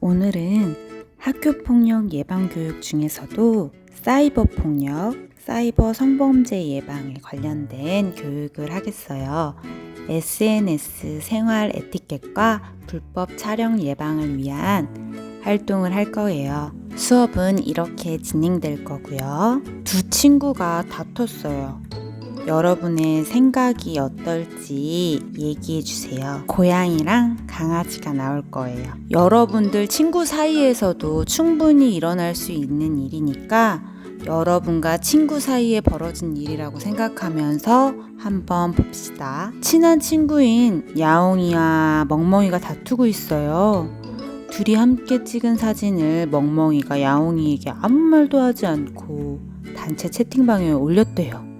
오늘은 학교폭력 예방교육 중에서도 사이버 폭력, 사이버 성범죄 예방에 관련된 교육을 하겠어요. SNS 생활 에티켓과 불법 촬영 예방을 위한 활동을 할 거예요. 수업은 이렇게 진행될 거고요. 두 친구가 다퉜어요. 여러분의 생각이 어떨지 얘기해 주세요. 고양이랑 강아지가 나올 거예요. 여러분들 친구 사이에서도 충분히 일어날 수 있는 일이니까 여러분과 친구 사이에 벌어진 일이라고 생각하면서 한번 봅시다. 친한 친구인 야옹이와 멍멍이가 다투고 있어요. 둘이 함께 찍은 사진을 멍멍이가 야옹이에게 아무 말도 하지 않고 단체 채팅방에 올렸대요.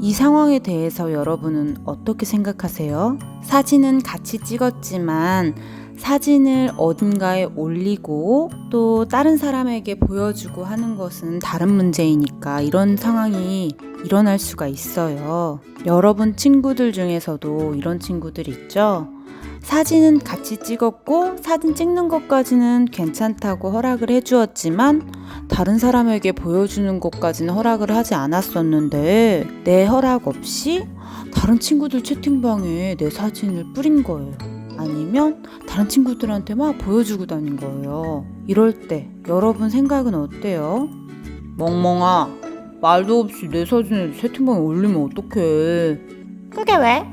이 상황에 대해서 여러분은 어떻게 생각하세요? 사진은 같이 찍었지만 사진을 어딘가에 올리고 또 다른 사람에게 보여주고 하는 것은 다른 문제이니까 이런 상황이 일어날 수가 있어요. 여러분 친구들 중에서도 이런 친구들 있죠? 사진은 같이 찍었고 사진 찍는 것까지는 괜찮다고 허락을 해주었지만 다른 사람에게 보여주는 것까지는 허락을 하지 않았었는데 내 허락 없이 다른 친구들 채팅방에 내 사진을 뿌린 거예요. 아니면 다른 친구들한테 막 보여주고 다닌 거예요. 이럴 때 여러분 생각은 어때요? 멍멍아, 말도 없이 내 사진을 채팅방에 올리면 어떡해? 그게 왜?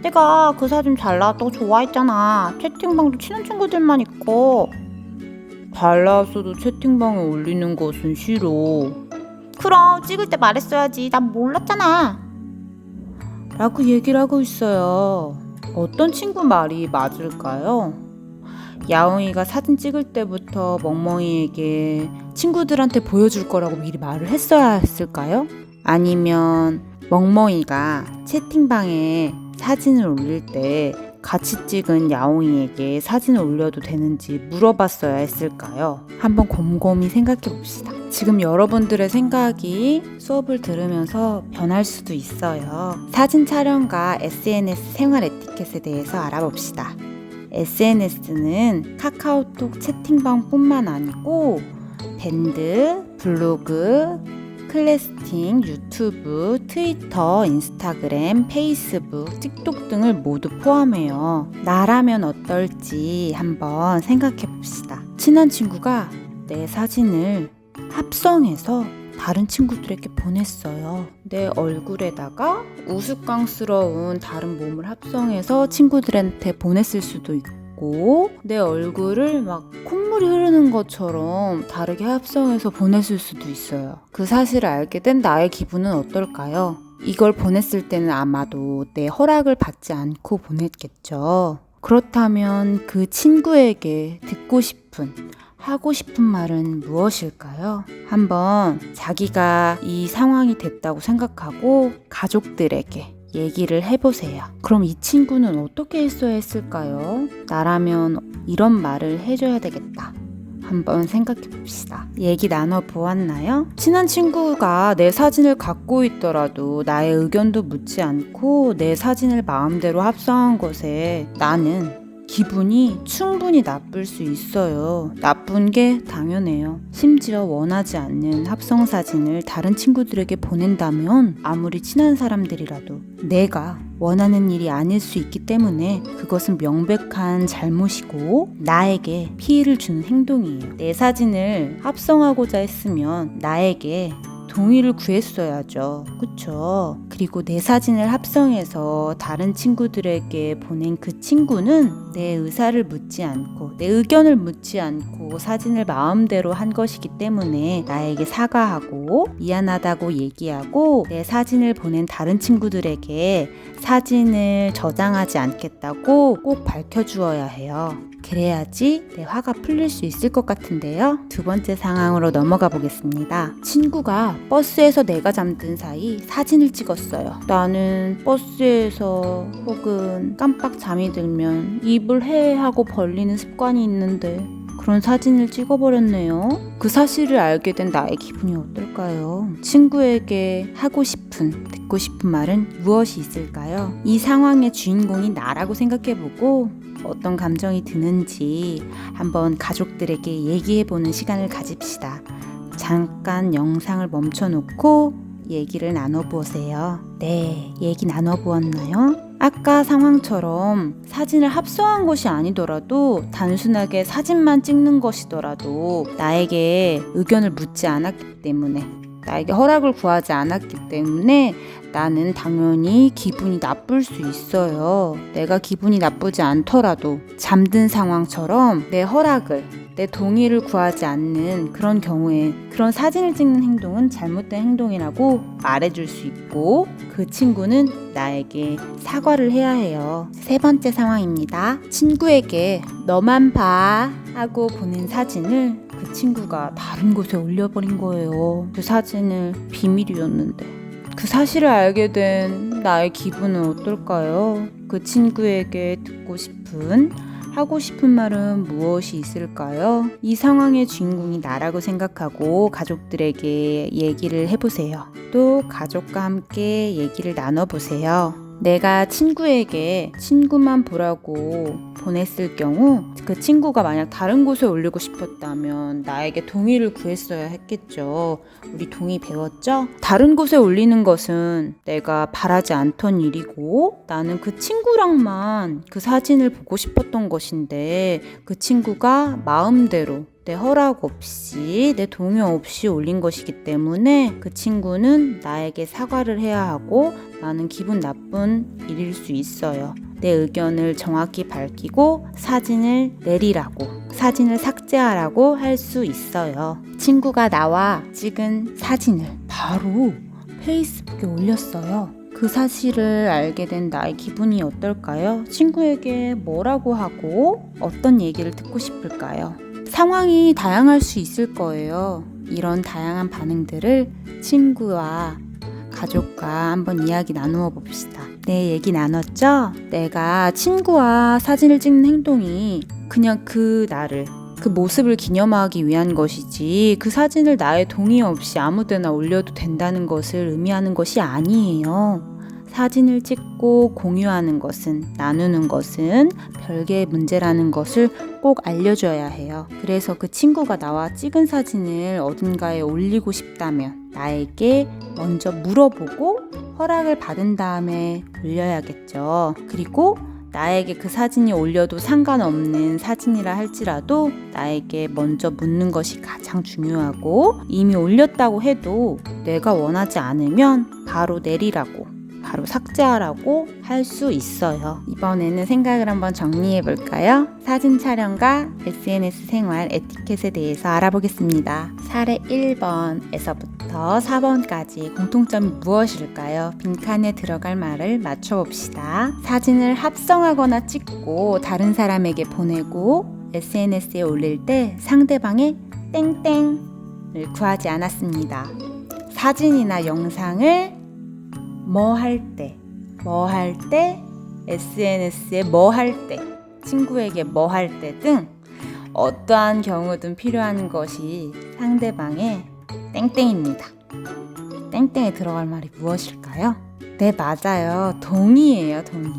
내가 그 사진 잘 나왔다고 좋아했잖아. 채팅방도 친한 친구들만 있고. 잘 나왔어도 채팅방에 올리는 것은 싫어. 그럼 찍을 때 말했어야지. 난 몰랐잖아. 라고 얘기를 하고 있어요. 어떤 친구 말이 맞을까요? 야옹이가 사진 찍을 때부터 멍멍이에게 친구들한테 보여줄 거라고 미리 말을 했어야 했을까요? 아니면 멍멍이가 채팅방에 사진을 올릴 때 같이 찍은 야옹이에게 사진을 올려도 되는지 물어봤어야 했을까요? 한번 곰곰이 생각해 봅시다. 지금 여러분들의 생각이 수업을 들으면서 변할 수도 있어요. 사진 촬영과 SNS 생활 에티켓에 대해서 알아봅시다. SNS는 카카오톡 채팅방뿐만 아니고 밴드, 블로그, 클래스팅, 유튜브, 트위터, 인스타그램, 페이스북, 틱톡 등을 모두 포함해요. 나라면 어떨지 한번 생각해 봅시다. 친한 친구가 내 사진을 합성해서 다른 친구들에게 보냈어요. 내 얼굴에다가 우스꽝스러운 다른 몸을 합성해서 친구들한테 보냈을 수도 있고 내 얼굴을 막 콧물이 흐르는 것처럼 다르게 합성해서 보냈을 수도 있어요. 그 사실을 알게 된 나의 기분은 어떨까요? 이걸 보냈을 때는 아마도 내 허락을 받지 않고 보냈겠죠. 그렇다면 그 친구에게 듣고 싶은 하고 싶은 말은 무엇일까요? 한번 자기가 이 상황이 됐다고 생각하고 가족들에게 얘기를 해보세요. 그럼 이 친구는 어떻게 했어야 했을까요? 나라면 이런 말을 해줘야 되겠다. 한번 생각해 봅시다. 얘기 나눠보았나요? 친한 친구가 내 사진을 갖고 있더라도 나의 의견도 묻지 않고 내 사진을 마음대로 합성한 것에 나는 기분이 충분히 나쁠 수 있어요. 나쁜 게 당연해요. 심지어 원하지 않는 합성 사진을 다른 친구들에게 보낸다면 아무리 친한 사람들이라도 내가 원하는 일이 아닐 수 있기 때문에 그것은 명백한 잘못이고 나에게 피해를 주는 행동이에요. 내 사진을 합성하고자 했으면 나에게 동의를 구했어야죠. 그쵸? 그리고 내 사진을 합성해서 다른 친구들에게 보낸 그 친구는 내 의사를 묻지 않고 내 의견을 묻지 않고 사진을 마음대로 한 것이기 때문에 나에게 사과하고 미안하다고 얘기하고 내 사진을 보낸 다른 친구들에게 사진을 저장하지 않겠다고 꼭 밝혀주어야 해요. 그래야지 내 화가 풀릴 수 있을 것 같은데요. 두 번째 상황으로 넘어가 보겠습니다. 친구가 버스에서 내가 잠든 사이 사진을 찍었어요. 나는 버스에서 혹은 깜빡 잠이 들면 입을 헤하고 벌리는 습관이 있는데 그런 사진을 찍어버렸네요. 그 사실을 알게 된 나의 기분이 어떨까요? 친구에게 하고 싶은, 듣고 싶은 말은 무엇이 있을까요? 이 상황의 주인공이 나라고 생각해보고 어떤 감정이 드는지 한번 가족들에게 얘기해보는 시간을 가집시다. 잠깐 영상을 멈춰놓고 얘기를 나눠보세요. 네, 얘기 나눠보았나요? 아까 상황처럼 사진을 합성한 것이 아니더라도 단순하게 사진만 찍는 것이더라도 나에게 의견을 묻지 않았기 때문에, 나에게 허락을 구하지 않았기 때문에 나는 당연히 기분이 나쁠 수 있어요. 내가 기분이 나쁘지 않더라도 잠든 상황처럼 내 허락을, 내 동의를 구하지 않는 그런 경우에 그런 사진을 찍는 행동은 잘못된 행동이라고 말해줄 수 있고, 그 친구는 나에게 사과를 해야 해요. 세 번째 상황입니다. 친구에게 너만 봐 하고 보낸 사진을 그 친구가 다른 곳에 올려버린 거예요. 그 사진을 비밀이었는데. 그 사실을 알게 된 나의 기분은 어떨까요? 그 친구에게 하고 싶은 말은 무엇이 있을까요? 이 상황의 주인공이 나라고 생각하고 가족들에게 얘기를 해보세요. 또 가족과 함께 얘기를 나눠보세요. 내가 친구에게 친구만 보라고 보냈을 경우 그 친구가 만약 다른 곳에 올리고 싶었다면 나에게 동의를 구했어야 했겠죠. 우리 동의 배웠죠? 다른 곳에 올리는 것은 내가 바라지 않던 일이고 나는 그 친구랑만 그 사진을 보고 싶었던 것인데 그 친구가 마음대로 내 허락 없이, 내 동의 없이 올린 것이기 때문에 그 친구는 나에게 사과를 해야 하고 나는 기분 나쁜 일일 수 있어요. 내 의견을 정확히 밝히고 사진을 내리라고, 사진을 삭제하라고 할 수 있어요. 친구가 나와 찍은 사진을 바로 페이스북에 올렸어요. 그 사실을 알게 된 나의 기분이 어떨까요? 친구에게 뭐라고 하고 어떤 얘기를 듣고 싶을까요? 상황이 다양할 수 있을 거예요. 이런 다양한 반응들을 친구와 가족과 한번 이야기 나누어 봅시다. 네, 얘기 나눴죠? 내가 친구와 사진을 찍는 행동이 그냥 그 나를, 그 모습을 기념하기 위한 것이지 그 사진을 나의 동의 없이 아무데나 올려도 된다는 것을 의미하는 것이 아니에요. 사진을 찍고 공유하는 것은, 나누는 것은 별개의 문제라는 것을 꼭 알려줘야 해요. 그래서 그 친구가 나와 찍은 사진을 어딘가에 올리고 싶다면 나에게 먼저 물어보고 허락을 받은 다음에 올려야겠죠. 그리고 나에게 그 사진이 올려도 상관없는 사진이라 할지라도 나에게 먼저 묻는 것이 가장 중요하고, 이미 올렸다고 해도 내가 원하지 않으면 바로 내리라고, 바로 삭제하라고 할 수 있어요. 이번에는 생각을 한번 정리해 볼까요? 사진 촬영과 SNS 생활 에티켓에 대해서 알아보겠습니다. 사례 1번에서부터 4번까지 공통점이 무엇일까요? 빈칸에 들어갈 말을 맞춰봅시다. 사진을 합성하거나 찍고 다른 사람에게 보내고 SNS에 올릴 때 상대방의 땡땡을 구하지 않았습니다. 사진이나 영상을 뭐 할 때, SNS에 뭐 할 때, 친구에게 뭐 할 때 등 어떠한 경우든 필요한 것이 상대방의 땡땡입니다. 땡땡에 들어갈 말이 무엇일까요? 네, 맞아요. 동의예요, 동의.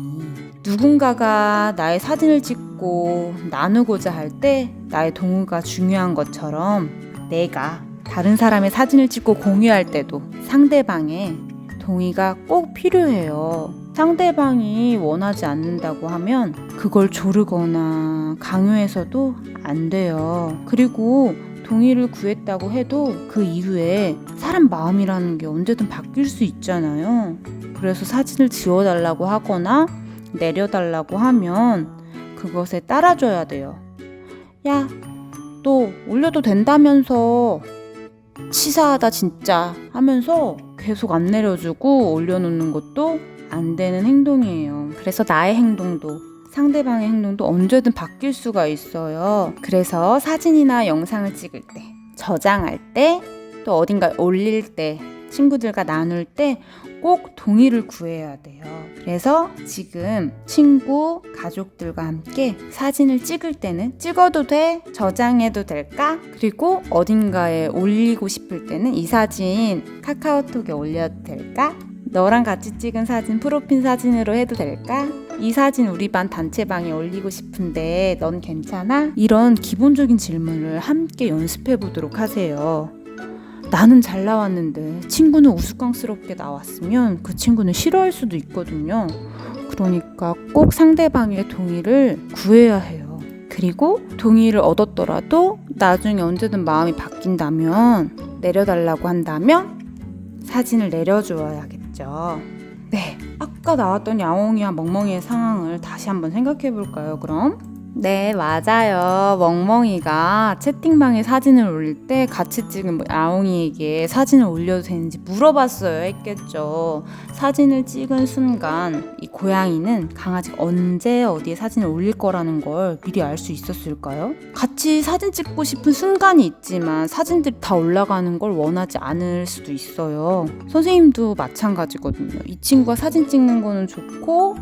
누군가가 나의 사진을 찍고 나누고자 할 때 나의 동의가 중요한 것처럼 내가 다른 사람의 사진을 찍고 공유할 때도 상대방의 동의가 꼭 필요해요. 상대방이 원하지 않는다고 하면 그걸 조르거나 강요해서도 안 돼요. 그리고 동의를 구했다고 해도 그 이후에 사람 마음이라는 게 언제든 바뀔 수 있잖아요. 그래서 사진을 지워달라고 하거나 내려달라고 하면 그것에 따라줘야 돼요. 야, 너 올려도 된다면서, 치사하다 진짜 하면서 계속 안 내려주고 올려놓는 것도 안 되는 행동이에요. 그래서 나의 행동도 상대방의 행동도 언제든 바뀔 수가 있어요. 그래서 사진이나 영상을 찍을 때, 저장할 때, 또 어딘가에 올릴 때, 친구들과 나눌 때 꼭 동의를 구해야 돼요. 그래서 지금 친구, 가족들과 함께 사진을 찍을 때는 찍어도 돼? 저장해도 될까? 그리고 어딘가에 올리고 싶을 때는 이 사진 카카오톡에 올려도 될까? 너랑 같이 찍은 사진 프로필 사진으로 해도 될까? 이 사진 우리 반 단체방에 올리고 싶은데 넌 괜찮아? 이런 기본적인 질문을 함께 연습해 보도록 하세요. 나는 잘 나왔는데 친구는 우스꽝스럽게 나왔으면 그 친구는 싫어할 수도 있거든요. 그러니까 꼭 상대방의 동의를 구해야 해요. 그리고 동의를 얻었더라도 나중에 언제든 마음이 바뀐다면, 내려달라고 한다면 사진을 내려주어야겠죠. 네, 아까 나왔던 야옹이와 멍멍이의 상황을 다시 한번 생각해 볼까요, 그럼? 네, 맞아요. 멍멍이가 채팅방에 사진을 올릴 때 같이 찍은 야옹이에게 사진을 올려도 되는지 물어봤어야 했겠죠. 사진을 찍은 순간 이 고양이는 강아지가 언제 어디에 사진을 올릴 거라는 걸 미리 알 수 있었을까요? 같이 사진 찍고 싶은 순간이 있지만 사진들이 다 올라가는 걸 원하지 않을 수도 있어요. 선생님도 마찬가지거든요. 이 친구가 사진 찍는 거는 좋고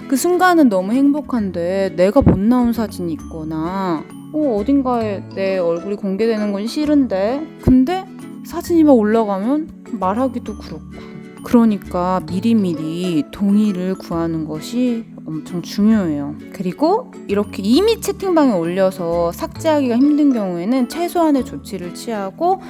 그 순간은 너무 행복한데 내가 못 나온 사진이 있거나 어딘가에 내 얼굴이 공개되는 건 싫은데 근데 사진이 막 올라가면 말하기도 그렇고, 그러니까 미리미리 동의를 구하는 것이 엄청 중요해요. 그리고 이렇게 이미 채팅방에 올려서 삭제하기가 힘든 경우에는 최소한의 조치를 취하고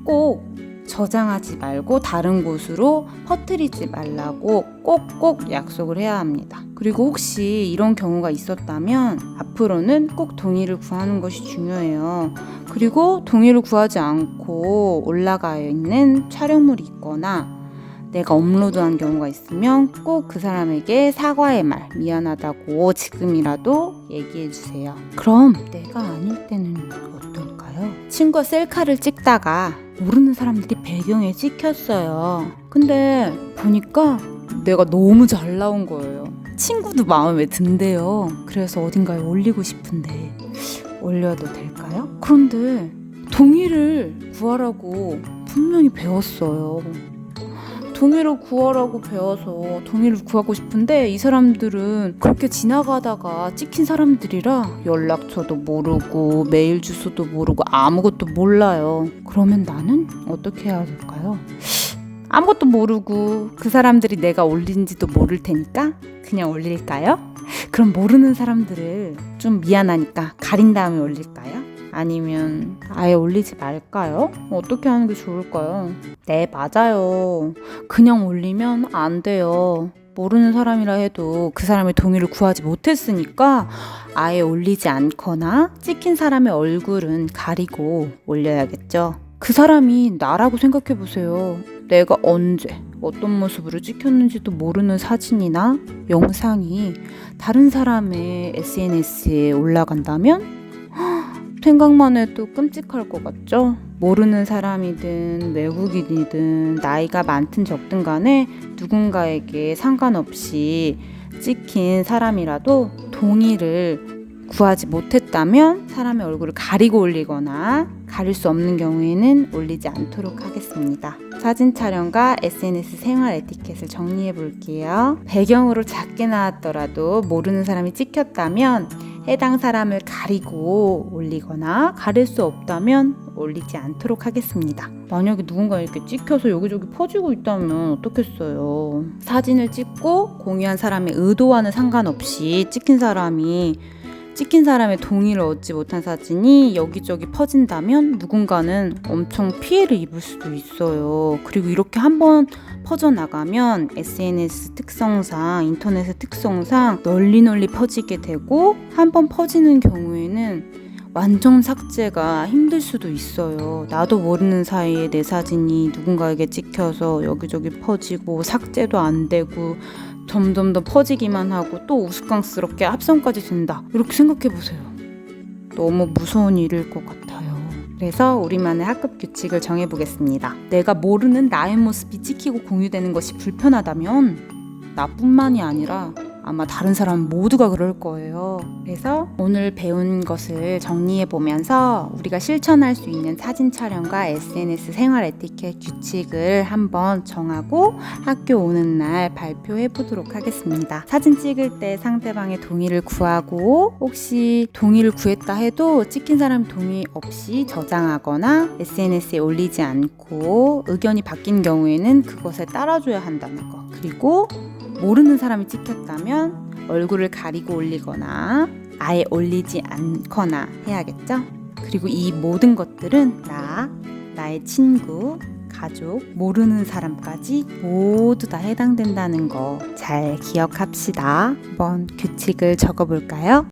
꼭 저장하지 말고 다른 곳으로 퍼뜨리지 말라고 꼭꼭 약속을 해야 합니다. 그리고 혹시 이런 경우가 있었다면 앞으로는 꼭 동의를 구하는 것이 중요해요. 그리고 동의를 구하지 않고 올라가 있는 촬영물이 있거나 내가 업로드한 경우가 있으면 꼭 그 사람에게 사과의 말, 미안하다고 지금이라도 얘기해 주세요. 그럼 내가 아닐 때는 어떨까요? 친구가 셀카를 찍다가 모르는 사람들이 배경에 찍혔어요. 근데 보니까 내가 너무 잘 나온 거예요. 친구도 마음에 든대요. 그래서 어딘가에 올리고 싶은데 올려도 될까요? 그런데 동의를 구하라고 분명히 배웠어요. 동의를 구하라고 배워서 동의를 구하고 싶은데 이 사람들은 그렇게 지나가다가 찍힌 사람들이라 연락처도 모르고 메일 주소도 모르고 아무것도 몰라요. 그러면 나는 어떻게 해야 될까요? 아무것도 모르고 그 사람들이 내가 올린지도 모를 테니까 그냥 올릴까요? 그럼 모르는 사람들을 좀 미안하니까 가린 다음에 올릴까요? 아니면 아예 올리지 말까요? 어떻게 하는 게 좋을까요? 네, 맞아요. 그냥 올리면 안 돼요. 모르는 사람이라 해도 그 사람의 동의를 구하지 못했으니까 아예 올리지 않거나 찍힌 사람의 얼굴은 가리고 올려야겠죠. 그 사람이 나라고 생각해 보세요. 내가 언제 어떤 모습으로 찍혔는지도 모르는 사진이나 영상이 다른 사람의 SNS에 올라간다면 생각만 해도 끔찍할 것 같죠? 모르는 사람이든 외국인이든 나이가 많든 적든 간에 누군가에게 상관없이 찍힌 사람이라도 동의를 구하지 못했다면 사람의 얼굴을 가리고 올리거나 가릴 수 없는 경우에는 올리지 않도록 하겠습니다. 사진 촬영과 SNS 생활 에티켓을 정리해 볼게요. 배경으로 작게 나왔더라도 모르는 사람이 찍혔다면 해당 사람을 가리고 올리거나 가릴 수 없다면 올리지 않도록 하겠습니다. 만약에 누군가 이렇게 찍혀서 여기저기 퍼지고 있다면 어떻겠어요. 사진을 찍고 공유한 사람의 의도와는 상관없이 찍힌 사람의 동의를 얻지 못한 사진이 여기저기 퍼진다면 누군가는 엄청 피해를 입을 수도 있어요. 그리고 이렇게 한번 퍼져나가면 SNS 특성상, 인터넷의 특성상 널리 퍼지게 되고 한번 퍼지는 경우에는 완전 삭제가 힘들 수도 있어요. 나도 모르는 사이에 내 사진이 누군가에게 찍혀서 여기저기 퍼지고 삭제도 안 되고 점점 더 퍼지기만 하고 또 우스꽝스럽게 합성까지 된다. 이렇게 생각해보세요. 너무 무서운 일일 것 같아요. 그래서 우리만의 학급 규칙을 정해보겠습니다. 내가 모르는 나의 모습이 찍히고 공유되는 것이 불편하다면 나뿐만이 아니라 아마 다른 사람 모두가 그럴 거예요. 그래서 오늘 배운 것을 정리해 보면서 우리가 실천할 수 있는 사진 촬영과 SNS 생활 에티켓 규칙을 한번 정하고 학교 오는 날 발표해 보도록 하겠습니다. 사진 찍을 때 상대방의 동의를 구하고 혹시 동의를 구했다 해도 찍힌 사람 동의 없이 저장하거나 SNS에 올리지 않고 의견이 바뀐 경우에는 그것에 따라줘야 한다는 거. 그리고 모르는 사람이 찍혔다면 얼굴을 가리고 올리거나 아예 올리지 않거나 해야겠죠? 그리고 이 모든 것들은 나의 친구, 가족, 모르는 사람까지 모두 다 해당된다는 거 잘 기억합시다. 한번 규칙을 적어볼까요?